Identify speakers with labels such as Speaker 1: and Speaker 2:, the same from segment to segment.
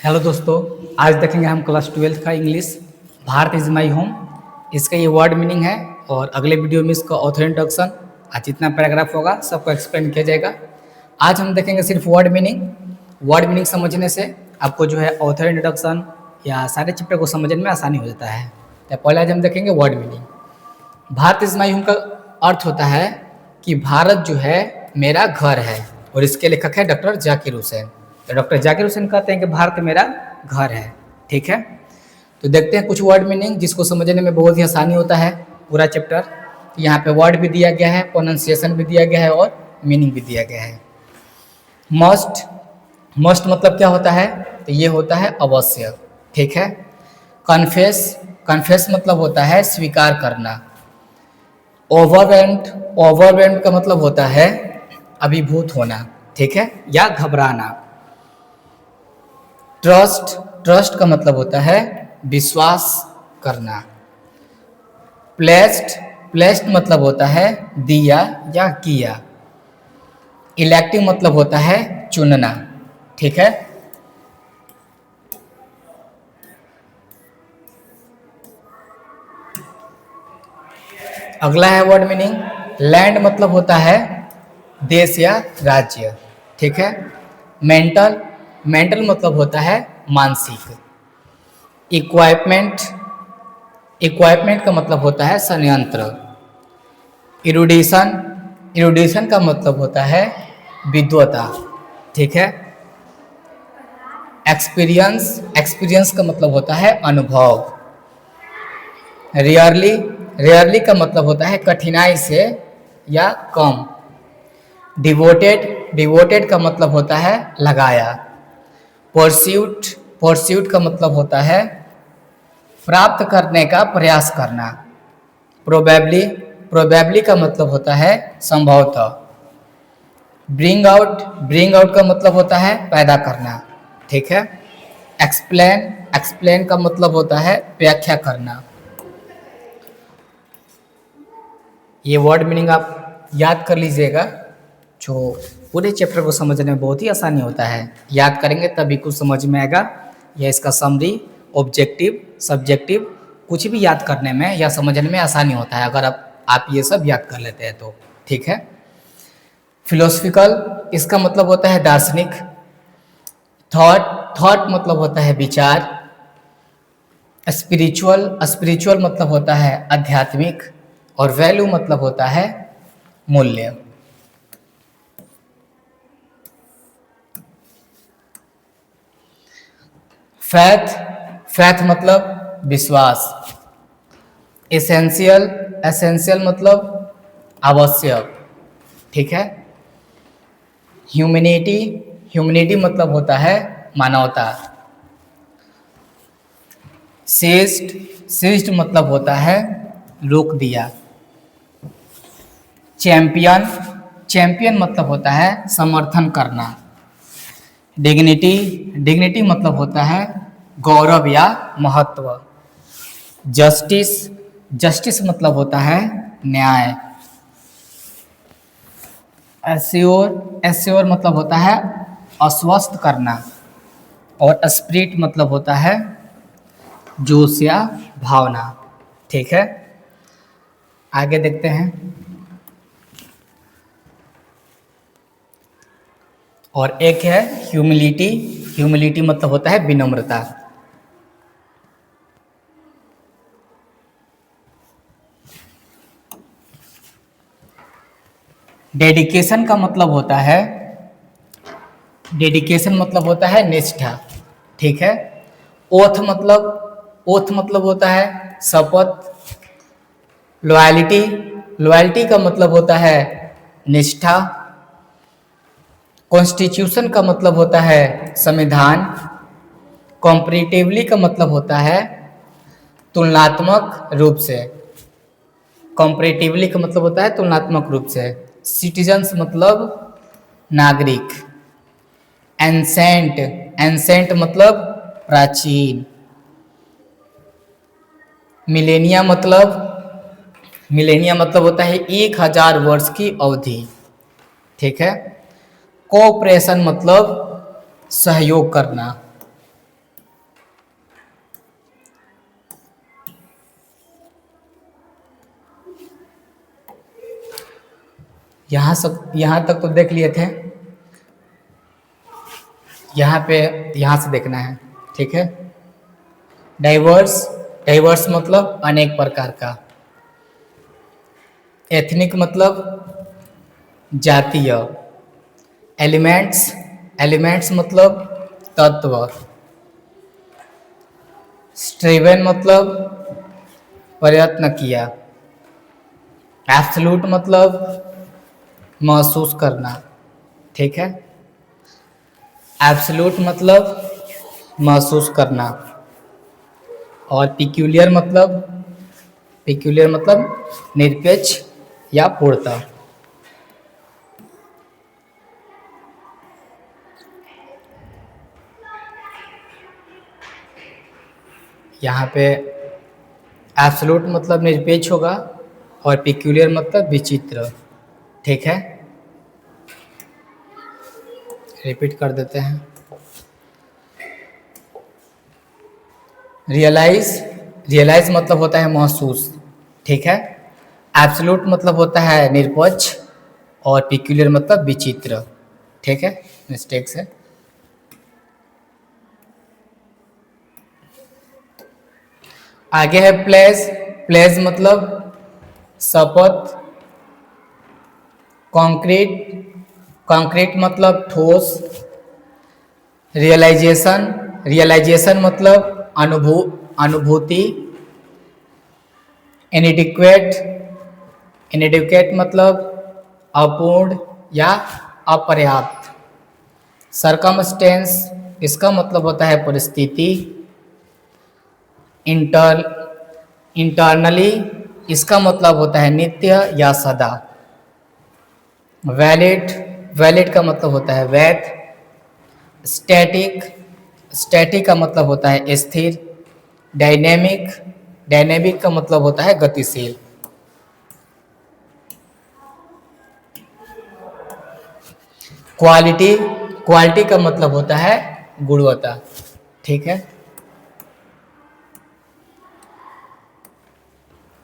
Speaker 1: Hello दोस्तों, आज देखेंगे हम क्लास 12th का English Bharat is my home. इसका ये वर्ड मीनिंग है और अगले वीडियो में इसका ऑथर इंट्रोडक्शन आज जितना पैराग्राफ होगा सबको एक्सप्लेन किया जाएगा। आज हम देखेंगे सिर्फ वर्ड मीनिंग। वर्ड मीनिंग समझने से आपको जो है ऑथर इंट्रोडक्शन या सारे चैप्टर को समझने में आसानी हो जाता है। तो पहले आज हम देखेंगे word meaning. Bharat is my home का अर्थ होता है कि भारत जो है मेरा घर है और इसके लेखक है डॉक्टर जाकिर हुसैन। तो डॉक्टर जाकिर हुसैन कहते हैं कि भारत मेरा घर है। ठीक है, तो देखते हैं कुछ वर्ड मीनिंग जिसको समझने में बहुत ही आसानी होता है। पूरा चैप्टर यहाँ पे वर्ड भी दिया गया है, प्रोनाउंसिएशन भी दिया गया है और मीनिंग भी दिया गया है। मस्ट, मस्ट मतलब क्या होता है? तो ये होता है अवश्य। ठीक है। कन्फेस, कन्फेस मतलब होता है स्वीकार करना। ओवरवेल्म्ड, ओवरवेल्म्ड का मतलब होता है अभिभूत होना। ठीक है, या घबराना। ट्रस्ट, ट्रस्ट का मतलब होता है विश्वास करना। प्लेस्ड, प्लेस्ड मतलब होता है दिया या किया। इलेक्टिव मतलब होता है चुनना। ठीक है। अगला है वर्ड मीनिंग। लैंड मतलब होता है देश या राज्य। ठीक है। मेंटल, मेंटल मतलब होता है मानसिक। इक्वाइपमेंट, इक्वाइपमेंट का मतलब होता है संयंत्र। इरुडिशन, इरुडिशन का मतलब होता है विद्वता। ठीक है। एक्सपीरियंस, एक्सपीरियंस का मतलब होता है अनुभव। रेयरली, रेयरली का मतलब होता है कठिनाई से या कम। डिवोटेड, डिवोटेड का मतलब होता है लगाया। परस्यूट, परस्यूट का मतलब होता है प्राप्त करने का प्रयास करना। प्रोबेबली, प्रोबेबली का मतलब होता है संभवतः। ब्रिंग आउट, ब्रिंग आउट का मतलब होता है पैदा करना। ठीक है। एक्सप्लेन, एक्सप्लेन का मतलब होता है व्याख्या करना। ये वर्ड मीनिंग आप याद कर लीजिएगा, जो पूरे चैप्टर को समझने में बहुत ही आसानी होता है। याद करेंगे तभी कुछ समझ में आएगा। या इसका समरी, ऑब्जेक्टिव, सब्जेक्टिव कुछ भी याद करने में या समझने में आसानी होता है अगर आप ये सब याद कर लेते हैं तो। ठीक है। फिलोसफिकल, इसका मतलब होता है दार्शनिक। थॉट, थॉट मतलब होता है विचार। स्पिरिचुअल, स्पिरिचुअल मतलब होता है आध्यात्मिक। और वैल्यू मतलब होता है मूल्य। फैथ, फैथ मतलब विश्वास। एसेंशियल, एसेंशियल मतलब आवश्यक। ठीक है। ह्यूमैनिटी, ह्यूमैनिटी मतलब होता है मानवता। सीज्ड, सीज्ड मतलब होता है रोक दिया। चैंपियन, चैंपियन मतलब होता है समर्थन करना। डिग्निटी, डिग्निटी मतलब होता है गौरव या महत्व। जस्टिस, जस्टिस मतलब होता है न्याय। एश्योर, एश्योर मतलब होता है आश्वस्त करना। और स्पिरिट मतलब होता है जोश या भावना। ठीक है। आगे देखते हैं। और एक है ह्यूमिलिटी, ह्यूमिलिटी मतलब होता है विनम्रता। डेडिकेशन का मतलब होता है, डेडिकेशन मतलब होता है निष्ठा। ठीक है। ओथ मतलब, ओथ मतलब होता है शपथ। लॉयल्टी, लॉयल्टी का मतलब होता है निष्ठा। कॉन्स्टिट्यूशन का मतलब होता है संविधान। कॉम्परेटिवली का मतलब होता है तुलनात्मक रूप से। कॉम्परेटिवली का मतलब होता है तुलनात्मक रूप से। सिटीजन्स मतलब नागरिक। एंसेंट, एंसेंट मतलब प्राचीन। मिलेनिया मतलब, मिलेनिया मतलब होता है 1000 वर्ष की अवधि। ठीक है। कोऑपरेशन मतलब सहयोग करना। यहाँ तक तो देख लिए थे, यहाँ से देखना है, ठीक है। डाइवर्स, डाइवर्स मतलब अनेक प्रकार का। एथनिक मतलब जातीय। एलिमेंट्स, एलिमेंट्स मतलब तत्व। स्ट्रेवन मतलब प्रयत्न किया। एब्सोल्यूट मतलब महसूस करना, ठीक है। एब्सोल्यूट मतलब महसूस करना। और पिक्यूलियर मतलब निरपेक्ष या पूर्णता। यहाँ पे एब्सोल्यूट मतलब निरपेक्ष होगा और पिक्यूलियर मतलब विचित्र, ठीक है। रिपीट कर देते हैं। रियलाइज, रियलाइज मतलब होता है महसूस, ठीक है। एब्सोल्यूट मतलब होता है निरपेक्ष और पिक्यूलियर मतलब विचित्र, ठीक है। मिस्टेक से आगे है प्लेज। प्लेज मतलब शपथ। कॉन्क्रीट, कॉन्क्रीट मतलब ठोस। रियलाइजेशन, रियलाइजेशन मतलब अनुभूति। इनएडिक्वेट, इनएडिक्वेट मतलब अपूर्ण या अपर्याप्त। सरकमस्टेंस, इसका मतलब होता है परिस्थिति। इंटरनली, इसका मतलब होता है नित्य या सदा। वैलिड, वैलिड का मतलब होता है वैध। स्टैटिक, स्टैटिक का मतलब होता है स्थिर। डायनेमिक, डायनेमिक का मतलब होता है गतिशील। क्वालिटी, क्वालिटी का मतलब होता है गुणवत्ता, ठीक है।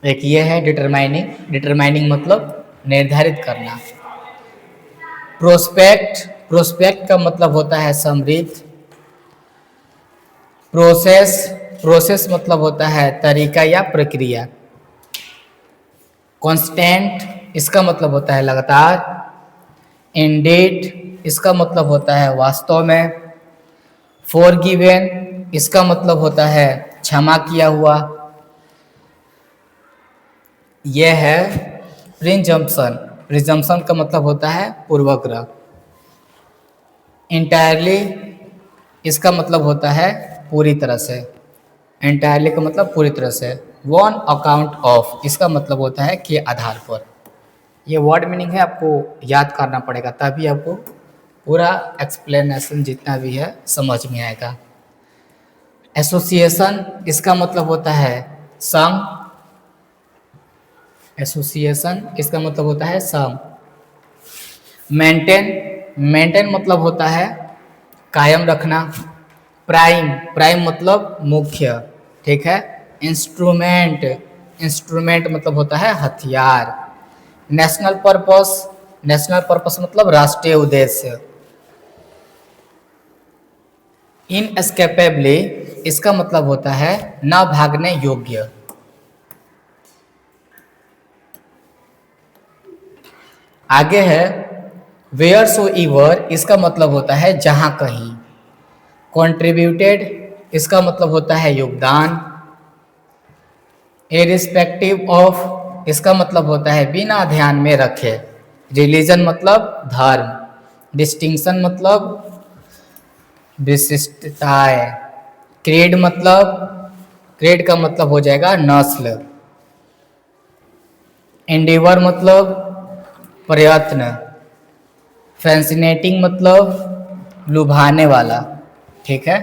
Speaker 1: एक ये है डिटरमाइनिंग, डिटरमाइनिंग मतलब निर्धारित करना। प्रोस्पेक्ट, प्रोस्पेक्ट का मतलब होता है समृद्ध। प्रोसेस, प्रोसेस मतलब होता है तरीका या प्रक्रिया। कांस्टेंट, इसका मतलब होता है लगातार। इंडेड, इसका मतलब होता है वास्तव में। फॉरगिवन, इसका मतलब होता है क्षमा किया हुआ। यह है प्रिजम्पशन, प्रिजम्पशन का मतलब होता है पूर्वग्रह। इंटायरली, इसका मतलब होता है पूरी तरह से। एंटायरली का मतलब पूरी तरह से। वन अकाउंट ऑफ, इसका मतलब होता है के आधार पर। ये वर्ड मीनिंग है, आपको याद करना पड़ेगा, तभी आपको पूरा एक्सप्लेनेशन जितना भी है समझ में आएगा। एसोसिएशन, इसका मतलब होता है संघ। एसोसिएशन, इसका मतलब होता है संघ। मेंटेन, मेंटेन मतलब होता है कायम रखना। प्राइम, प्राइम मतलब मुख्य, ठीक है। इंस्ट्रूमेंट, इंस्ट्रूमेंट मतलब होता है हथियार। नेशनल पर्पस, नेशनल पर्पस मतलब राष्ट्रीय उद्देश्य। इनएस्केपेबली, इसका मतलब होता है न भागने योग्य। आगे है वेयर सो इवर, इसका मतलब होता है जहां कहीं। कंट्रीब्यूटेड, इसका मतलब होता है योगदान। इरिस्पेक्टिव ऑफ, इसका मतलब होता है बिना ध्यान में रखे। रिलीजन मतलब धर्म। डिस्टिंक्शन मतलब विशिष्टताएं। क्रीड मतलब, क्रीड का मतलब हो जाएगा नस्ल। एंडेवर मतलब प्रयत्न। फैसिनेटिंग मतलब लुभाने वाला, ठीक है।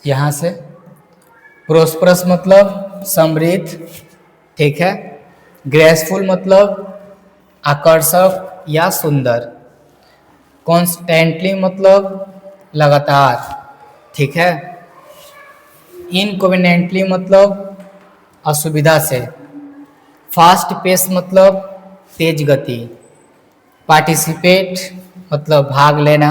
Speaker 1: यहाँ से प्रोस्परस मतलब समृद्ध, ठीक है। ग्रेसफुल मतलब आकर्षक या सुंदर। कॉन्स्टेंटली मतलब लगातार, ठीक है। इनकन्वीनियंटली मतलब असुविधा से। फास्ट पेस मतलब तेज गति। पार्टिसिपेट मतलब भाग लेना।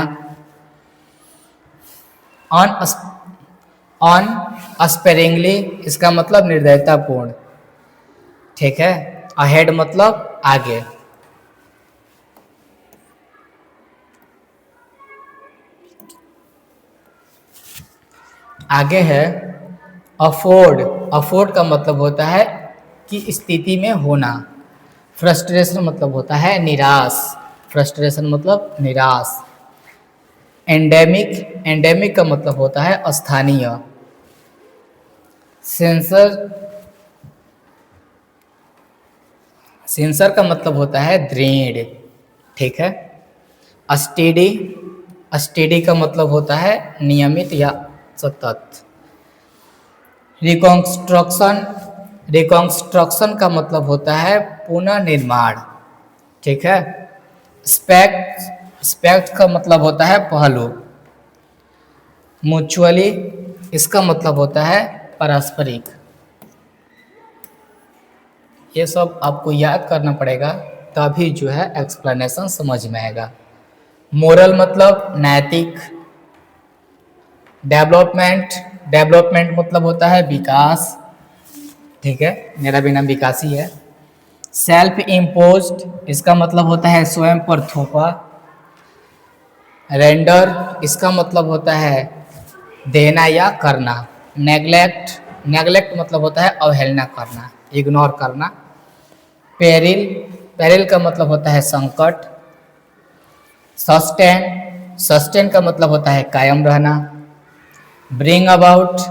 Speaker 1: अनस्पेरिंगली इसका मतलब निर्दयतापूर्ण, ठीक है। अहेड मतलब आगे। आगे है अफोर्ड। अफोर्ड का मतलब होता है कि स्थिति में होना। फ्रस्ट्रेशन मतलब होता है निराश। फ्रस्ट्रेशन मतलब निराश। एंडेमिक। एंडेमिक का मतलब होता है स्थानीय। सेंसर। सेंसर का मतलब होता है दृढ़, ठीक है। स्टेडी। स्टेडी का मतलब होता है नियमित या सतत। रिकॉन्स्ट्रक्शन। रिकॉन्स्ट्रक्शन का मतलब होता है पुनर्निर्माण, ठीक है। स्पेक्ट। स्पेक्ट का मतलब होता है पहलू। म्यूचुअली इसका मतलब होता है पारस्परिक। ये सब आपको याद करना पड़ेगा, तभी जो है एक्सप्लेनेशन समझ में आएगा। मोरल मतलब नैतिक। डेवलपमेंट। डेवलपमेंट मतलब होता है विकास, ठीक है। मेरा भी नाम विकास ही है। सेल्फ इम्पोज्ड इसका मतलब होता है स्वयं पर थोपा। रेंडर इसका मतलब होता है देना या करना। नेग्लेक्ट। नेग्लेक्ट मतलब होता है अवहेलना करना, इग्नोर करना। पेरिल। पेरिल का मतलब होता है संकट। सस्टेन। सस्टेन का मतलब होता है कायम रहना। Bring about.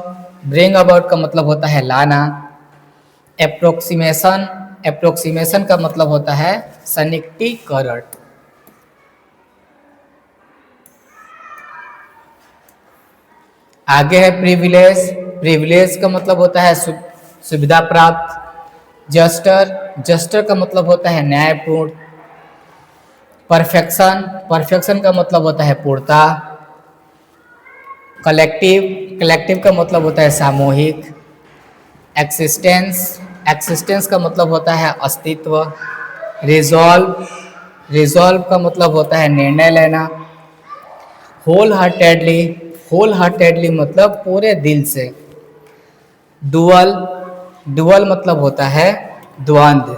Speaker 1: ब्रिंग अबाउट का मतलब होता है लाना। एप्रोक्सीमेशन। एप्रोक्सीमेशन का मतलब होता है सन्निकटीकरण। आगे है प्रिविलेज। प्रिविलेज का मतलब होता है सुविधा प्राप्त। जस्टर। जस्टर का मतलब होता है न्यायपूर्ण। परफेक्शन। परफेक्शन का मतलब होता है पूर्णता। कलेक्टिव। कलेक्टिव का मतलब होता है सामूहिक। एक्सिस्टेंस। एक्सिस्टेंस का मतलब होता है अस्तित्व। रिजॉल्व। रिजॉल्व का मतलब होता है निर्णय लेना। Whole heartedly. होल हार्टेडली मतलब पूरे दिल से। डुअल। डुअल मतलब होता है द्वंद्व।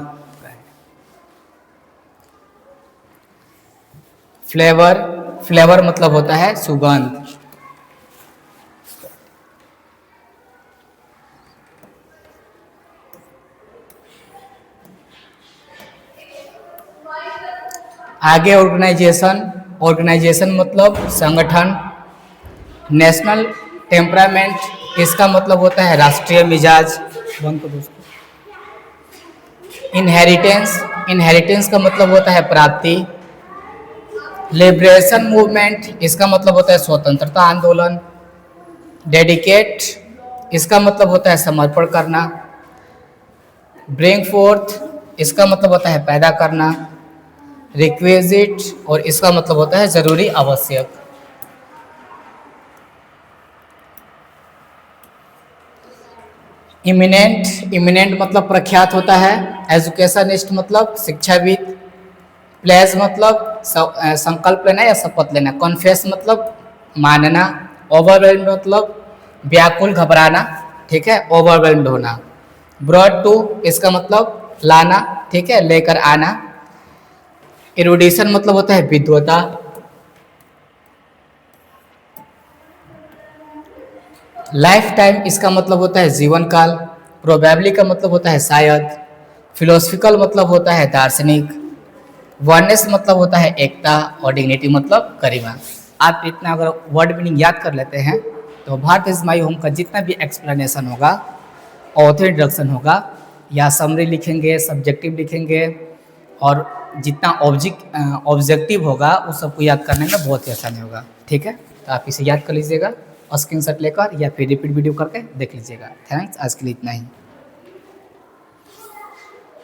Speaker 1: फ्लेवर। फ्लेवर मतलब होता है सुगंध। आगे ऑर्गेनाइजेशन। ऑर्गेनाइजेशन मतलब संगठन। नेशनल टेम्परामेंट इसका मतलब होता है राष्ट्रीय मिजाज। इनहेरिटेंस। इनहेरिटेंस का मतलब होता है प्राप्ति। लिबरेशन मूवमेंट इसका मतलब होता है स्वतंत्रता आंदोलन। डेडिकेट इसका मतलब होता है समर्पण करना। ब्रिंग फोर्थ इसका मतलब होता है पैदा करना। रिक्वेजिट और इसका मतलब होता है जरूरी आवश्यक। इमिनेंट। इमिनेंट मतलब प्रख्यात होता है। एजुकेशनिस्ट मतलब शिक्षाविद। प्लेज मतलब संकल्प लेना या शपथ लेना। कॉन्फेस मतलब मानना। ओवरवेल्ड मतलब व्याकुल घबराना, ठीक है, ओवरवेल्ड होना। ब्रॉड टू इसका मतलब लाना, ठीक है, लेकर आना। इरुडिशन मतलब होता है विद्वता। लाइफ टाइम इसका मतलब होता है जीवन काल। प्रोबेबली का मतलब होता है शायद। फिलोसफिकल मतलब होता है दार्शनिक। वननेस मतलब होता है एकता और डिग्निटी मतलब गरिमा। आप इतना अगर वर्ड मीनिंग याद कर लेते हैं तो भारत इज माई होम का जितना भी एक्सप्लेनेशन होगा, ऑथर इंट्रोडक्शन होगा, या समरी लिखेंगे, सब्जेक्टिव लिखेंगे, और जितना ऑब्जेक्टिव होगा उस सबको याद करने में बहुत ही आसानी होगा, ठीक है। तो आप इसे याद कर लीजिएगा, स्क्रीनशॉट लेकर या फिर रिपीट वीडियो करके देख लीजिएगा। थैंक्स, आज के लिए इतना ही।